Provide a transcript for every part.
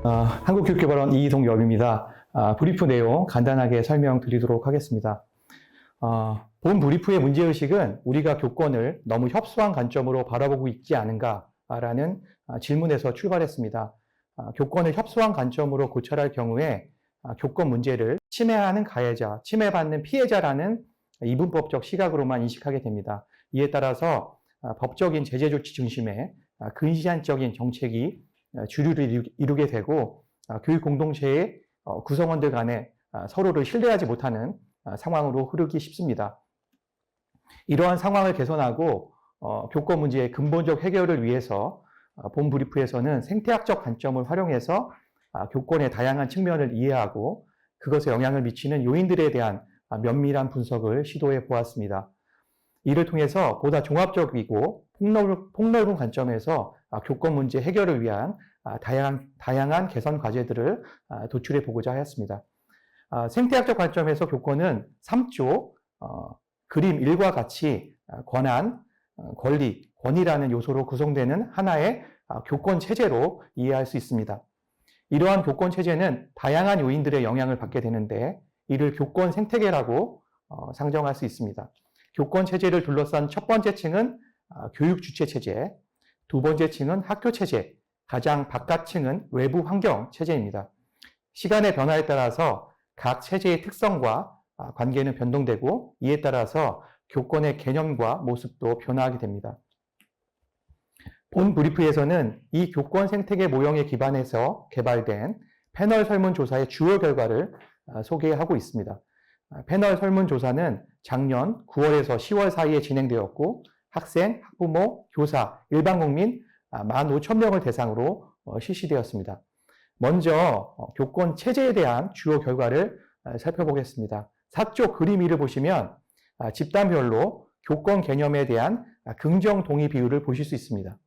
한국교육개발원 이동엽입니다. 브리프 내용 간단하게 설명드리도록 하겠습니다. 본 브리프의 문제의식은 우리가 교권을 너무 협소한 관점으로 바라보고 있지 않은가라는 질문에서 출발했습니다. 교권을 협소한 관점으로 고찰할 경우에 교권 문제를 침해하는 가해자, 침해받는 피해자라는 이분법적 시각으로만 인식하게 됩니다. 이에 따라서 법적인 제재 조치 중심의 근시안적인 정책이 주류를 이루게 되고 교육 공동체의 구성원들 간에 서로를 신뢰하지 못하는 상황으로 흐르기 쉽습니다. 이러한 상황을 개선하고 교권 문제의 근본적 해결을 위해서 본 브리프에서는 생태학적 관점을 활용해서 교권의 다양한 측면을 이해하고 그것에 영향을 미치는 요인들에 대한 면밀한 분석을 시도해 보았습니다. 이를 통해서 보다 종합적이고 폭넓은 관점에서 교권 문제 해결을 위한 다양한 개선 과제들을 도출해 보고자 하였습니다. 생태학적 관점에서 교권은 3조 그림 1과 같이 권한, 권리, 권위라는 요소로 구성되는 하나의 교권 체제로 이해할 수 있습니다. 이러한 교권 체제는 다양한 요인들의 영향을 받게 되는데 이를 교권 생태계라고 상정할 수 있습니다. 교권 체제를 둘러싼 첫 번째 층은 교육 주체 체제, 두 번째 층은 학교 체제, 가장 바깥층은 외부 환경 체제입니다. 시간의 변화에 따라서 각 체제의 특성과 관계는 변동되고 이에 따라서 교권의 개념과 모습도 변화하게 됩니다. 본 브리프에서는 이 교권 생태계 모형에 기반해서 개발된 패널 설문조사의 주요 결과를 소개하고 있습니다. 패널 설문조사는 작년 9월에서 10월 사이에 진행되었고 학생, 학부모, 교사, 일반국민 15,000명을 대상으로 실시되었습니다. 먼저 교권 체제에 대한 주요 결과를 살펴보겠습니다. 4쪽 그림 2를 보시면 집단별로 교권 개념에 대한 긍정 동의 비율을 보실 수 있습니다.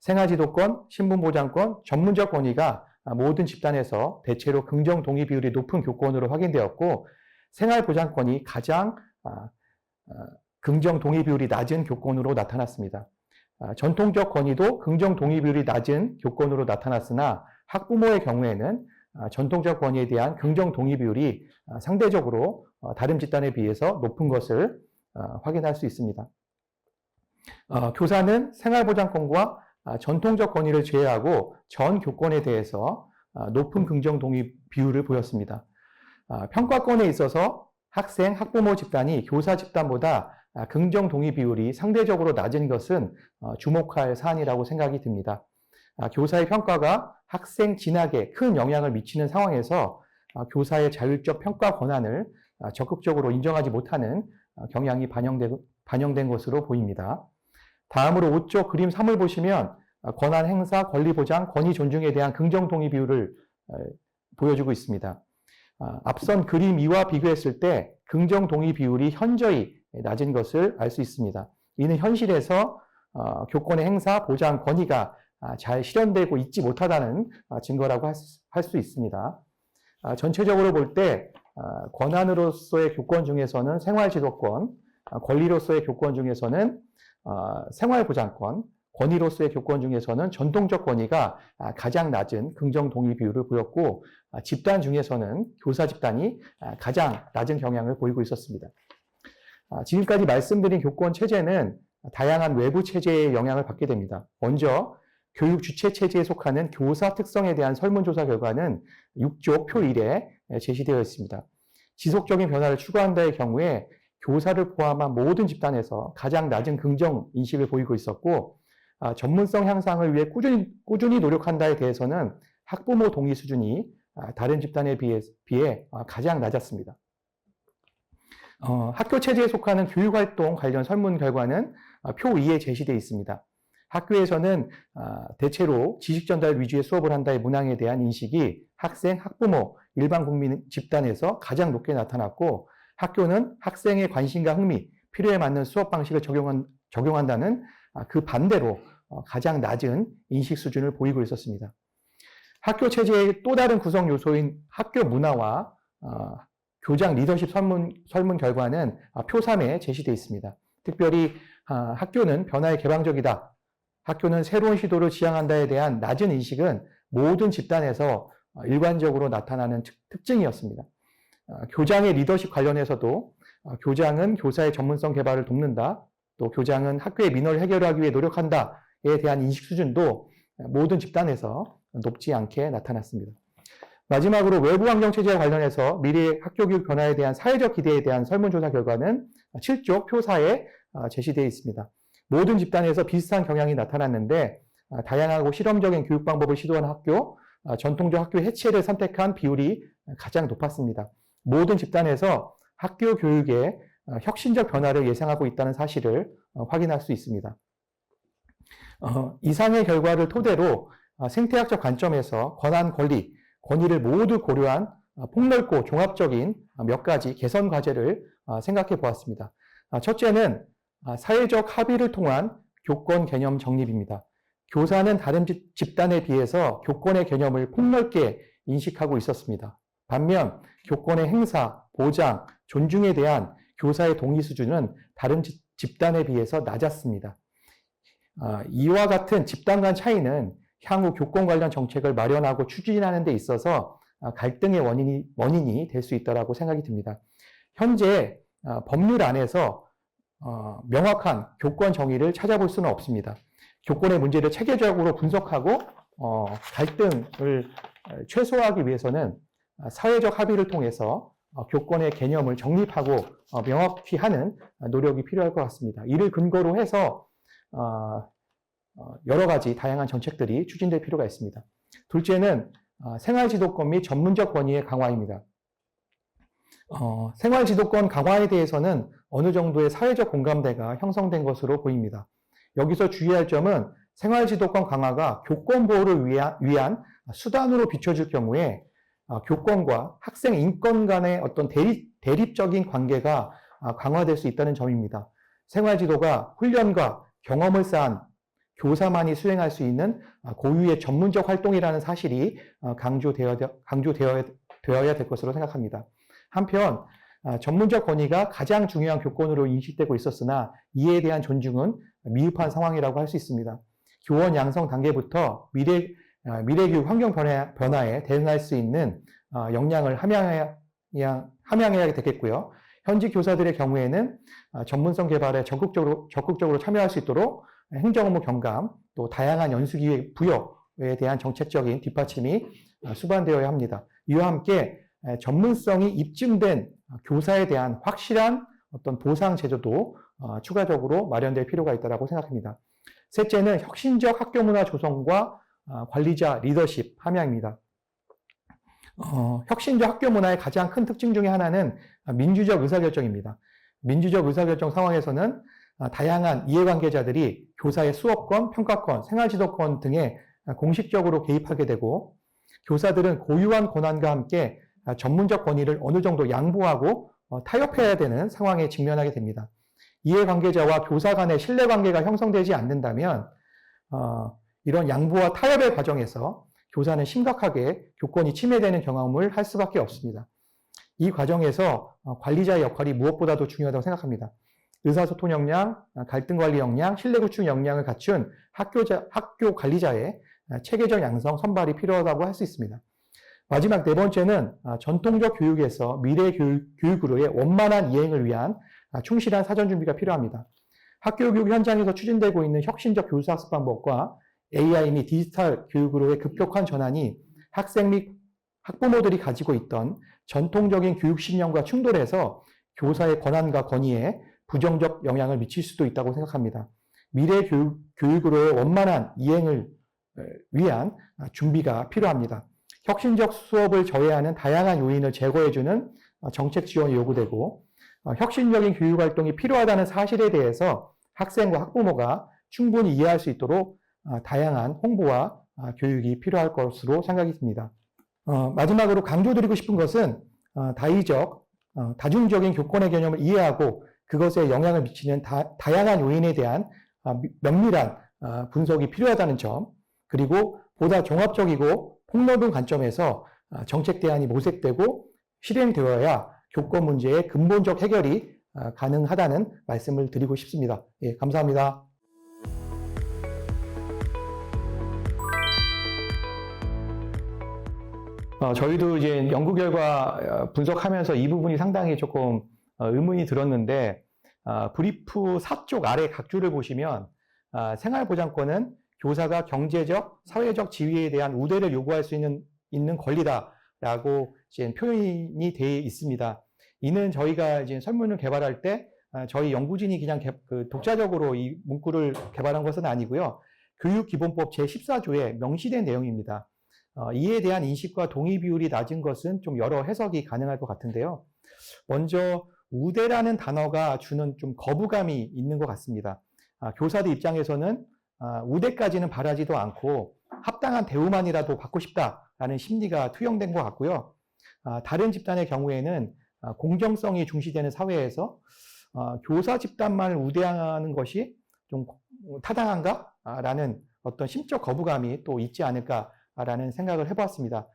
생활지도권, 신분보장권, 전문적 권위가 모든 집단에서 대체로 긍정 동의 비율이 높은 교권으로 확인되었고 생활보장권이 가장 긍정 동의 비율이 낮은 교권으로 나타났습니다. 전통적 권위도 긍정 동의 비율이 낮은 교권으로 나타났으나 학부모의 경우에는 전통적 권위에 대한 긍정 동의 비율이 상대적으로 다른 집단에 비해서 높은 것을 확인할 수 있습니다. 교사는 생활보장권과 전통적 권위를 제외하고 전 교권에 대해서 높은 긍정 동의 비율을 보였습니다. 평가권에 있어서 학생, 학부모 집단이 교사 집단보다 긍정 동의 비율이 상대적으로 낮은 것은 주목할 사안이라고 생각이 듭니다. 교사의 평가가 학생 진학에 큰 영향을 미치는 상황에서 교사의 자율적 평가 권한을 적극적으로 인정하지 못하는 경향이 반영된 것으로 보입니다. 다음으로 5쪽 그림 3을 보시면 권한 행사, 권리 보장, 권위 존중에 대한 긍정 동의 비율을 보여주고 있습니다. 앞선 그림 2와 비교했을 때 긍정 동의 비율이 현저히 낮은 것을 알 수 있습니다. 이는 현실에서 교권의 행사, 보장, 권위가 잘 실현되고 있지 못하다는 증거라고 할 수 있습니다. 전체적으로 볼 때 권한으로서의 교권 중에서는 생활지도권, 권리로서의 교권 중에서는 생활보장권, 권위로서의 교권 중에서는 전통적 권위가 가장 낮은 긍정 동의 비율을 보였고 집단 중에서는 교사 집단이 가장 낮은 경향을 보이고 있었습니다. 지금까지 말씀드린 교권 체제는 다양한 외부 체제의 영향을 받게 됩니다. 먼저 교육 주체 체제에 속하는 교사 특성에 대한 설문조사 결과는 6조 표 1에 제시되어 있습니다. 지속적인 변화를 추구한다의 경우에 교사를 포함한 모든 집단에서 가장 낮은 긍정 인식을 보이고 있었고 전문성 향상을 위해 꾸준히 노력한다에 대해서는 학부모 동의 수준이 다른 집단에 비해 가장 낮았습니다. 학교 체제에 속하는 교육활동 관련 설문 결과는 표 2에 제시되어 있습니다. 학교에서는 대체로 지식전달 위주의 수업을 한다의 문항에 대한 인식이 학생, 학부모, 일반 국민 집단에서 가장 높게 나타났고 학교는 학생의 관심과 흥미, 필요에 맞는 수업 방식을 적용한다는 그 반대로 가장 낮은 인식 수준을 보이고 있었습니다. 학교 체제의 또 다른 구성 요소인 학교 문화와 교장 리더십 설문 결과는 표 3에 제시되어 있습니다. 특별히 학교는 변화에 개방적이다. 학교는 새로운 시도를 지향한다에 대한 낮은 인식은 모든 집단에서 일관적으로 나타나는 특징이었습니다. 교장의 리더십 관련해서도 교장은 교사의 전문성 개발을 돕는다, 또 교장은 학교의 민원을 해결하기 위해 노력한다에 대한 인식 수준도 모든 집단에서 높지 않게 나타났습니다. 마지막으로 외부 환경 체제와 관련해서 미래의 학교 교육 변화에 대한 사회적 기대에 대한 설문조사 결과는 7쪽 표사에 제시되어 있습니다. 모든 집단에서 비슷한 경향이 나타났는데 다양하고 실험적인 교육 방법을 시도한 학교, 전통적 학교 해체를 선택한 비율이 가장 높았습니다. 모든 집단에서 학교 교육에 혁신적 변화를 예상하고 있다는 사실을 확인할 수 있습니다. 이상의 결과를 토대로 생태학적 관점에서 권한, 권리, 권위를 모두 고려한 폭넓고 종합적인 몇 가지 개선 과제를 생각해 보았습니다. 첫째는 사회적 합의를 통한 교권 개념 정립입니다. 교사는 다른 집단에 비해서 교권의 개념을 폭넓게 인식하고 있었습니다. 반면 교권의 행사, 보장, 존중에 대한 교사의 동의 수준은 다른 집단에 비해서 낮았습니다. 이와 같은 집단 간 차이는 향후 교권 관련 정책을 마련하고 추진하는 데 있어서 갈등의 원인이 될 수 있다고 생각이 듭니다. 현재 법률 안에서 명확한 교권 정의를 찾아볼 수는 없습니다. 교권의 문제를 체계적으로 분석하고 갈등을 최소화하기 위해서는 사회적 합의를 통해서 교권의 개념을 정립하고 명확히 하는 노력이 필요할 것 같습니다. 이를 근거로 해서 여러 가지 다양한 정책들이 추진될 필요가 있습니다. 둘째는 생활지도권 및 전문적 권위의 강화입니다. 생활지도권 강화에 대해서는 어느 정도의 사회적 공감대가 형성된 것으로 보입니다. 여기서 주의할 점은 생활지도권 강화가 교권 보호를 위한 수단으로 비춰질 경우에 교권과 학생 인권 간의 어떤 대립적인 관계가 강화될 수 있다는 점입니다. 생활지도가 훈련과 경험을 쌓은 교사만이 수행할 수 있는 고유의 전문적 활동이라는 사실이 강조되어야 될 것으로 생각합니다. 한편 전문적 권위가 가장 중요한 교권으로 인식되고 있었으나 이에 대한 존중은 미흡한 상황이라고 할 수 있습니다. 교원 양성 단계부터 미래교육 환경 변화에 대응할 수 있는 역량을 함양해야 되겠고요. 현직 교사들의 경우에는 전문성 개발에 적극적으로 참여할 수 있도록 행정업무 경감, 또 다양한 연수기회 부여에 대한 정책적인 뒷받침이 수반되어야 합니다. 이와 함께 전문성이 입증된 교사에 대한 확실한 어떤 보상 제도도 추가적으로 마련될 필요가 있다고 생각합니다. 셋째는 혁신적 학교 문화 조성과 관리자 리더십 함양입니다. 혁신적 학교 문화의 가장 큰 특징 중에 하나는 민주적 의사결정입니다. 민주적 의사결정 상황에서는 다양한 이해관계자들이 교사의 수업권, 평가권, 생활지도권 등에 공식적으로 개입하게 되고 교사들은 고유한 권한과 함께 전문적 권위를 어느 정도 양보하고 타협해야 되는 상황에 직면하게 됩니다. 이해관계자와 교사 간의 신뢰관계가 형성되지 않는다면 이런 양보와 타협의 과정에서 교사는 심각하게 교권이 침해되는 경험을 할 수밖에 없습니다. 이 과정에서 관리자의 역할이 무엇보다도 중요하다고 생각합니다. 의사소통 역량, 갈등관리 역량, 신뢰구축 역량을 갖춘 학교 관리자의 체계적 양성, 선발이 필요하다고 할 수 있습니다. 마지막 네 번째는 전통적 교육에서 미래 교육으로의 원만한 이행을 위한 충실한 사전 준비가 필요합니다. 학교 교육 현장에서 추진되고 있는 혁신적 교수학습 방법과 AI 및 디지털 교육으로의 급격한 전환이 학생 및 학부모들이 가지고 있던 전통적인 교육 신념과 충돌해서 교사의 권한과 권위에 부정적 영향을 미칠 수도 있다고 생각합니다. 미래 교육으로의 원만한 이행을 위한 준비가 필요합니다. 혁신적 수업을 저해하는 다양한 요인을 제거해주는 정책 지원이 요구되고 혁신적인 교육 활동이 필요하다는 사실에 대해서 학생과 학부모가 충분히 이해할 수 있도록 다양한 홍보와 교육이 필요할 것으로 생각이 듭니다. 마지막으로 강조드리고 싶은 것은 다중적인 교권의 개념을 이해하고 그것에 영향을 미치는 다양한 요인에 대한 면밀한 분석이 필요하다는 점, 그리고 보다 종합적이고 폭넓은 관점에서 정책 대안이 모색되고 실행되어야 교권 문제의 근본적 해결이 가능하다는 말씀을 드리고 싶습니다. 예, 감사합니다. 저희도 이제 연구 결과 분석하면서 이 부분이 상당히 조금 의문이 들었는데, 브리프 4쪽 아래 각주를 보시면 생활보장권은 교사가 경제적, 사회적 지위에 대한 우대를 요구할 수 있는 권리다라고 이제 표현이 되어 있습니다. 이는 저희가 이제 설문을 개발할 때 저희 연구진이 그냥 독자적으로 이 문구를 개발한 것은 아니고요. 교육기본법 제14조에 명시된 내용입니다. 이에 대한 인식과 동의 비율이 낮은 것은 좀 여러 해석이 가능할 것 같은데요. 먼저 우대라는 단어가 주는 좀 거부감이 있는 것 같습니다. 교사들 입장에서는 우대까지는 바라지도 않고 합당한 대우만이라도 받고 싶다라는 심리가 투영된 것 같고요. 다른 집단의 경우에는 공정성이 중시되는 사회에서 교사 집단만을 우대하는 것이 좀 타당한가? 라는 어떤 심적 거부감이 또 있지 않을까라는 생각을 해보았습니다.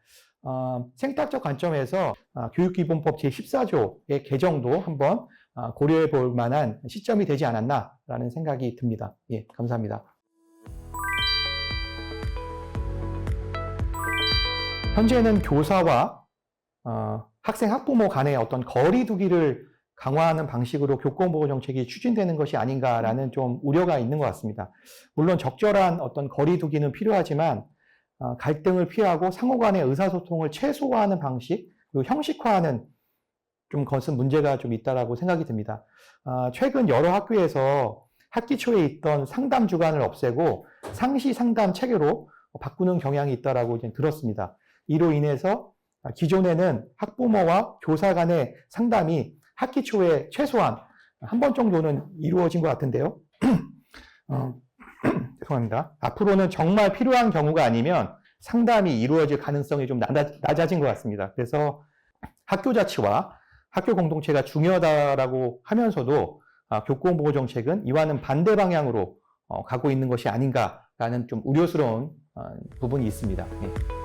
생탁적 관점에서 교육기본법 제14조의 개정도 한번 고려해 볼 만한 시점이 되지 않았나라는 생각이 듭니다. 예, 감사합니다. 현재는 교사와 학생, 학부모 간의 어떤 거리두기를 강화하는 방식으로 교권보호 정책이 추진되는 것이 아닌가라는 좀 우려가 있는 것 같습니다. 물론 적절한 어떤 거리두기는 필요하지만 갈등을 피하고 상호 간의 의사소통을 최소화하는 방식, 그리고 형식화하는 좀 것은 문제가 좀 있다라고 생각이 듭니다. 최근 여러 학교에서 학기 초에 있던 상담 주간을 없애고 상시 상담 체계로 바꾸는 경향이 있다라고 이제 들었습니다. 이로 인해서 기존에는 학부모와 교사 간의 상담이 학기 초에 최소한 한 번 정도는 이루어진 것 같은데요. 죄송합니다. 앞으로는 정말 필요한 경우가 아니면 상담이 이루어질 가능성이 좀 낮아진 것 같습니다. 그래서 학교 자치와 학교 공동체가 중요하다라고 하면서도 교권보호 정책은 이와는 반대 방향으로 가고 있는 것이 아닌가라는 좀 우려스러운 부분이 있습니다. 네.